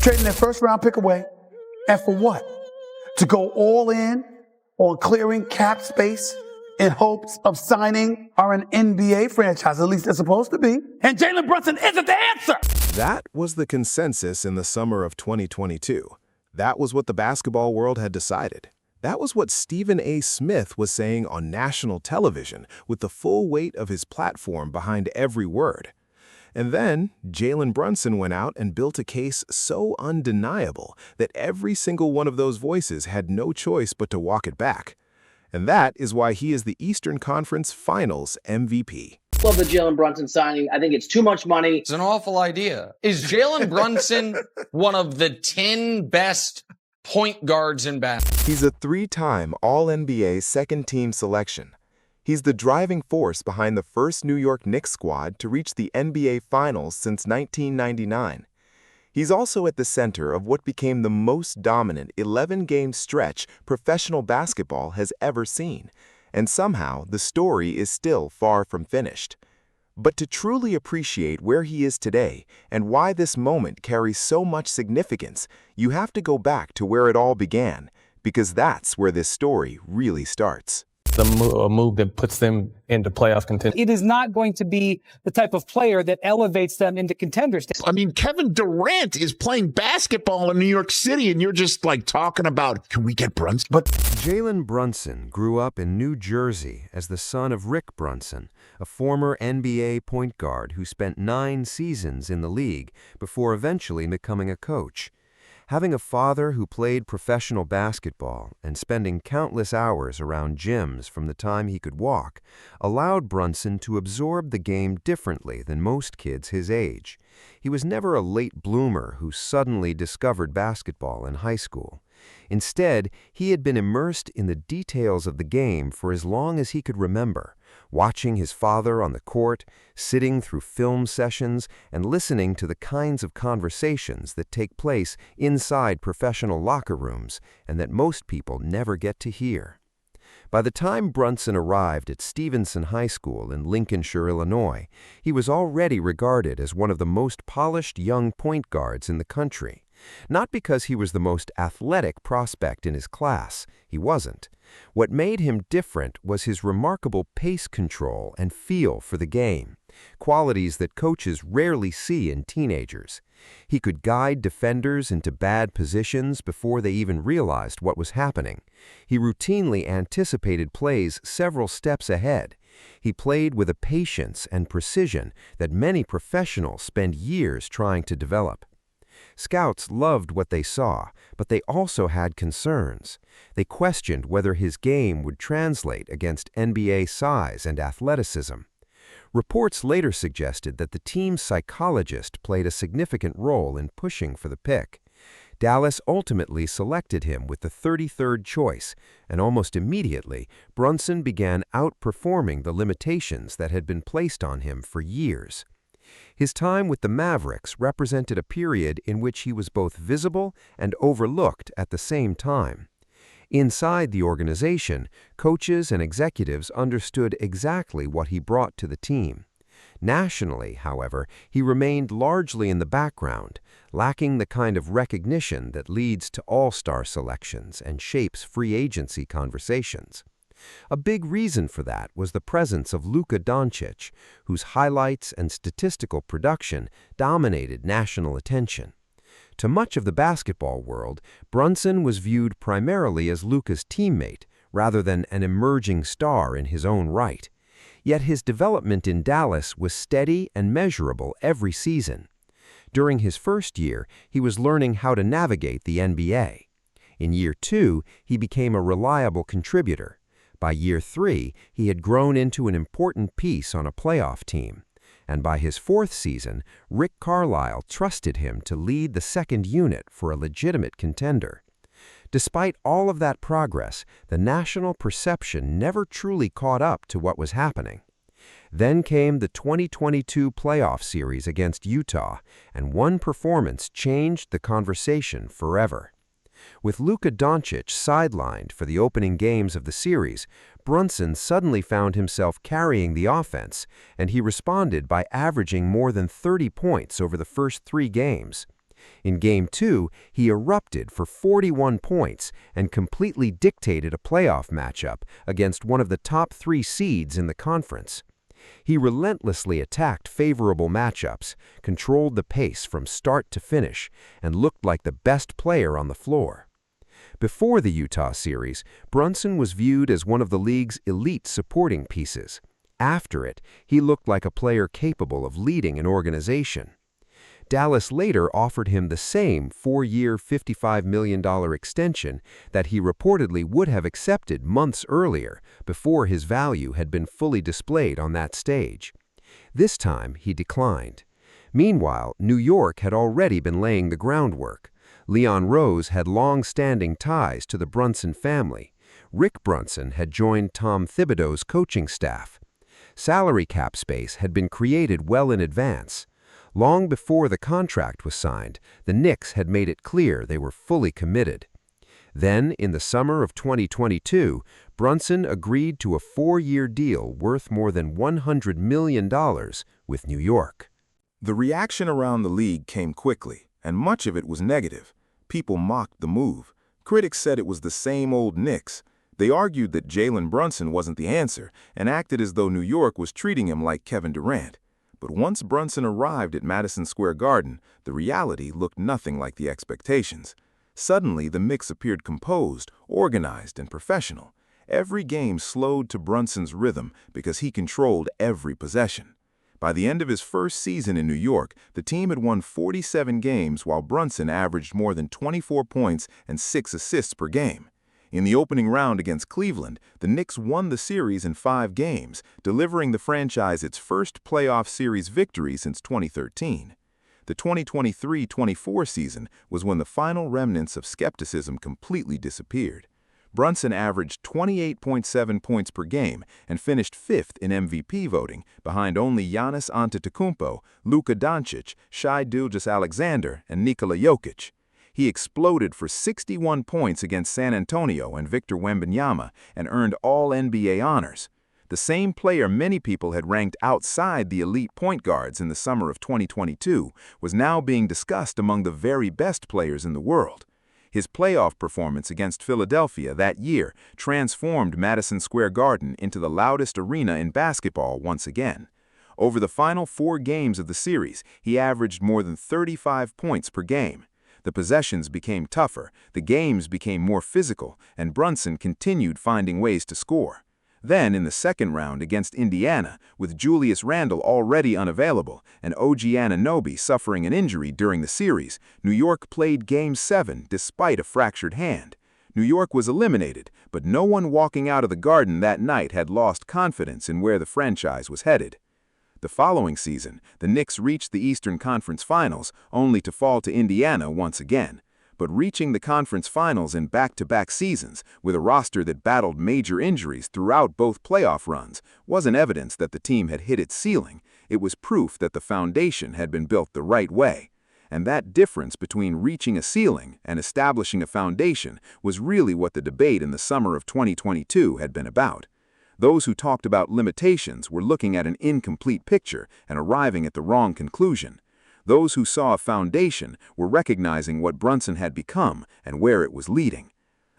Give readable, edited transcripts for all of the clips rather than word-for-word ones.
Trading their first round pick away. And for what? To go all in on clearing cap space in hopes of signing an NBA franchise, at least they're supposed to be. And Jalen Brunson isn't the answer. That was the consensus in the summer of 2022. That was what the basketball world had decided. That was what Stephen A. Smith was saying on national television, with the full weight of his platform behind every word. And then Jalen Brunson went out and built a case so undeniable that every single one of those voices had no choice but to walk it back. And that is why he is the Eastern Conference Finals MVP. Love the Jalen Brunson signing. I think it's too much money. It's an awful idea. Is Jalen Brunson one of the 10 best point guards in basketball? He's a three-time All-NBA second-team selection. He's the driving force behind the first New York Knicks squad to reach the NBA Finals since 1999. He's also at the center of what became the most dominant 11-game stretch professional basketball has ever seen. And somehow, the story is still far from finished. But to truly appreciate where he is today and why this moment carries so much significance, you have to go back to where it all began, because that's where this story really starts. A move that puts them into playoff contention. It is not going to be the type of player that elevates them into contenders. I mean, Kevin Durant is playing basketball in New York City, and you're just like talking about, can we get Brunson? But Jalen Brunson grew up in New Jersey as the son of Rick Brunson, a former NBA point guard who spent 9 seasons in the league before eventually becoming a coach. Having a father who played professional basketball and spending countless hours around gyms from the time he could walk allowed Brunson to absorb the game differently than most kids his age. He was never a late bloomer who suddenly discovered basketball in high school. Instead, he had been immersed in the details of the game for as long as he could remember, watching his father on the court, sitting through film sessions, and listening to the kinds of conversations that take place inside professional locker rooms and that most people never get to hear. By the time Brunson arrived at Stevenson High School in Lincolnshire, Illinois, he was already regarded as one of the most polished young point guards in the country. Not because he was the most athletic prospect in his class, he wasn't. What made him different was his remarkable pace control and feel for the game, qualities that coaches rarely see in teenagers. He could guide defenders into bad positions before they even realized what was happening. He routinely anticipated plays several steps ahead. He played with a patience and precision that many professionals spend years trying to develop. Scouts loved what they saw, but they also had concerns. They questioned whether his game would translate against NBA size and athleticism. Reports later suggested that the team's psychologist played a significant role in pushing for the pick. Dallas ultimately selected him with the 33rd choice, and almost immediately, Brunson began outperforming the limitations that had been placed on him for years. His time with the Mavericks represented a period in which he was both visible and overlooked at the same time. Inside the organization, coaches and executives understood exactly what he brought to the team. Nationally, however, he remained largely in the background, lacking the kind of recognition that leads to all-star selections and shapes free agency conversations. A big reason for that was the presence of Luka Doncic, whose highlights and statistical production dominated national attention. To much of the basketball world, Brunson was viewed primarily as Luka's teammate, rather than an emerging star in his own right. Yet his development in Dallas was steady and measurable every season. During his first year, he was learning how to navigate the NBA. In year 2, he became a reliable contributor. By year 3, he had grown into an important piece on a playoff team. And by his 4th season, Rick Carlisle trusted him to lead the second unit for a legitimate contender. Despite all of that progress, the national perception never truly caught up to what was happening. Then came the 2022 playoff series against Utah, and one performance changed the conversation forever. With Luka Doncic sidelined for the opening games of the series, Brunson suddenly found himself carrying the offense, and he responded by averaging more than 30 points over the first 3 games. In Game 2, he erupted for 41 points and completely dictated a playoff matchup against one of the top 3 seeds in the conference. He relentlessly attacked favorable matchups, controlled the pace from start to finish, and looked like the best player on the floor. Before the Utah series, Brunson was viewed as one of the league's elite supporting pieces. After it, he looked like a player capable of leading an organization. Dallas later offered him the same 4-year, $55 million extension that he reportedly would have accepted months earlier, before his value had been fully displayed on that stage. This time, he declined. Meanwhile, New York had already been laying the groundwork. Leon Rose had long-standing ties to the Brunson family. Rick Brunson had joined Tom Thibodeau's coaching staff. Salary cap space had been created well in advance. Long before the contract was signed, the Knicks had made it clear they were fully committed. Then, in the summer of 2022, Brunson agreed to a 4-year deal worth more than $100 million with New York. The reaction around the league came quickly, and much of it was negative. People mocked the move. Critics said it was the same old Knicks. They argued that Jalen Brunson wasn't the answer and acted as though New York was treating him like Kevin Durant. But once Brunson arrived at Madison Square Garden, the reality looked nothing like the expectations. Suddenly, the Knicks appeared composed, organized, and professional. Every game slowed to Brunson's rhythm because he controlled every possession. By the end of his first season in New York, the team had won 47 games while Brunson averaged more than 24 points and 6 assists per game. In the opening round against Cleveland, the Knicks won the series in 5 games, delivering the franchise its first playoff series victory since 2013. The 2023-24 season was when the final remnants of skepticism completely disappeared. Brunson averaged 28.7 points per game and finished 5th in MVP voting, behind only Giannis Antetokounmpo, Luka Doncic, Shai Gilgeous-Alexander, and Nikola Jokic. He exploded for 61 points against San Antonio and Victor Wembanyama and earned All-NBA honors. The same player many people had ranked outside the elite point guards in the summer of 2022 was now being discussed among the very best players in the world. His playoff performance against Philadelphia that year transformed Madison Square Garden into the loudest arena in basketball once again. Over the final 4 games of the series, he averaged more than 35 points per game. The possessions became tougher, the games became more physical, and Brunson continued finding ways to score. Then, in the second round against Indiana, with Julius Randle already unavailable and OG Anunoby suffering an injury during the series, New York played Game 7 despite a fractured hand. New York was eliminated, but no one walking out of the Garden that night had lost confidence in where the franchise was headed. The following season, the Knicks reached the Eastern Conference Finals, only to fall to Indiana once again. But reaching the conference finals in back-to-back seasons, with a roster that battled major injuries throughout both playoff runs, wasn't evidence that the team had hit its ceiling. It was proof that the foundation had been built the right way. And that difference between reaching a ceiling and establishing a foundation was really what the debate in the summer of 2022 had been about. Those who talked about limitations were looking at an incomplete picture and arriving at the wrong conclusion. Those who saw a foundation were recognizing what Brunson had become and where it was leading.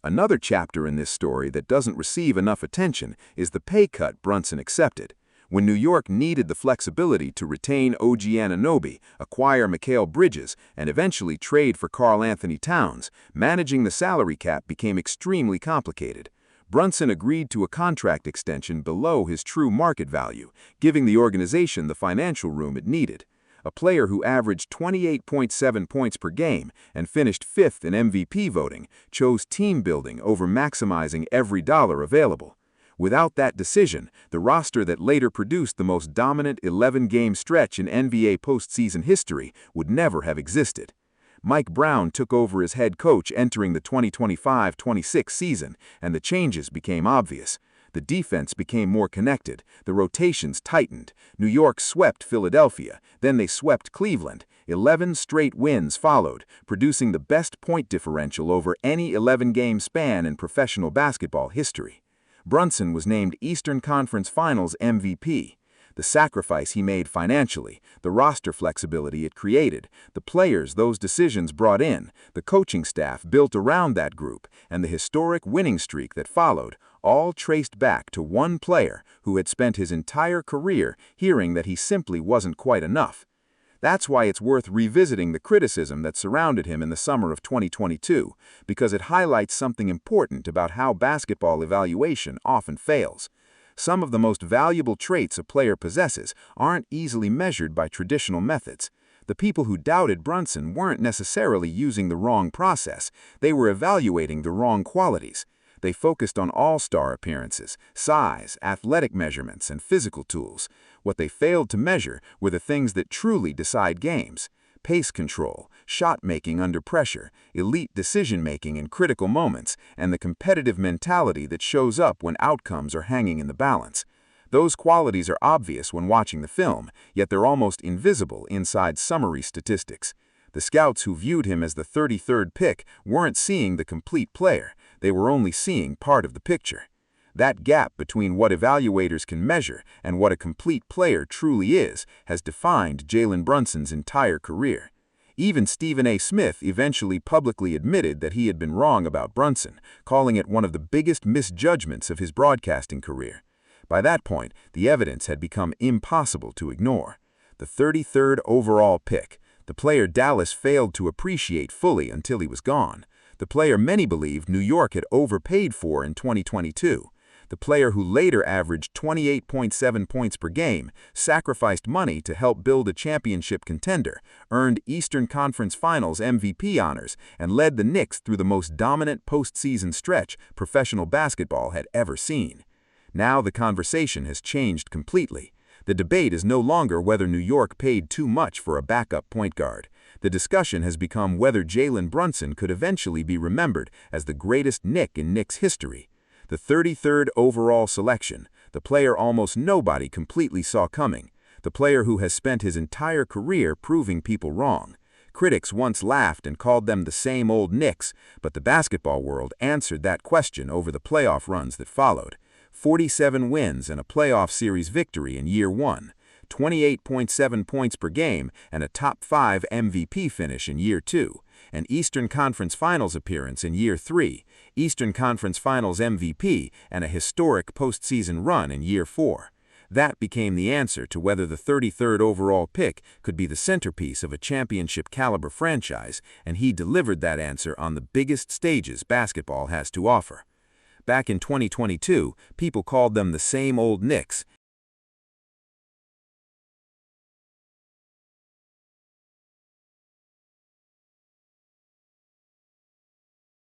Another chapter in this story that doesn't receive enough attention is the pay cut Brunson accepted. When New York needed the flexibility to retain OG Anunoby, acquire Mikal Bridges, and eventually trade for Karl Anthony Towns, managing the salary cap became extremely complicated. Brunson agreed to a contract extension below his true market value, giving the organization the financial room it needed. A player who averaged 28.7 points per game and finished 5th in MVP voting chose team building over maximizing every dollar available. Without that decision, the roster that later produced the most dominant 11-game stretch in NBA postseason history would never have existed. Mike Brown took over as head coach entering the 2025-26 season, and the changes became obvious. The defense became more connected, the rotations tightened. New York swept Philadelphia, then they swept Cleveland. 11 straight wins followed, producing the best point differential over any 11-game span in professional basketball history. Brunson was named Eastern Conference Finals MVP. the sacrifice he made financially, the roster flexibility it created, the players those decisions brought in, the coaching staff built around that group, and the historic winning streak that followed, all traced back to one player who had spent his entire career hearing that he simply wasn't quite enough. That's why it's worth revisiting the criticism that surrounded him in the summer of 2022, because it highlights something important about how basketball evaluation often fails. Some of the most valuable traits a player possesses aren't easily measured by traditional methods. The people who doubted Brunson weren't necessarily using the wrong process, they were evaluating the wrong qualities. They focused on all-star appearances, size, athletic measurements, and physical tools. What they failed to measure were the things that truly decide games: pace control, shot-making under pressure, elite decision-making in critical moments, and the competitive mentality that shows up when outcomes are hanging in the balance. Those qualities are obvious when watching the film, yet they're almost invisible inside summary statistics. The scouts who viewed him as the 33rd pick weren't seeing the complete player. They were only seeing part of the picture. That gap between what evaluators can measure and what a complete player truly is has defined Jalen Brunson's entire career. Even Stephen A. Smith eventually publicly admitted that he had been wrong about Brunson, calling it one of the biggest misjudgments of his broadcasting career. By that point, the evidence had become impossible to ignore. The 33rd overall pick, the player Dallas failed to appreciate fully until he was gone. The player many believed New York had overpaid for in 2022. The player who later averaged 28.7 points per game, sacrificed money to help build a championship contender, earned Eastern Conference Finals MVP honors, and led the Knicks through the most dominant postseason stretch professional basketball had ever seen. Now the conversation has changed completely. The debate is no longer whether New York paid too much for a backup point guard. The discussion has become whether Jalen Brunson could eventually be remembered as the greatest Knick in Knicks history. The 33rd overall selection, the player almost nobody completely saw coming, the player who has spent his entire career proving people wrong. Critics once laughed and called them the same old Knicks, but the basketball world answered that question over the playoff runs that followed. 47 wins and a playoff series victory in year 1, 28.7 points per game and a top 5 MVP finish in year 2, an Eastern Conference Finals appearance in year 3, Eastern Conference Finals MVP, and a historic postseason run in year 4. That became the answer to whether the 33rd overall pick could be the centerpiece of a championship-caliber franchise, and he delivered that answer on the biggest stages basketball has to offer. Back in 2022, people called them the same old Knicks,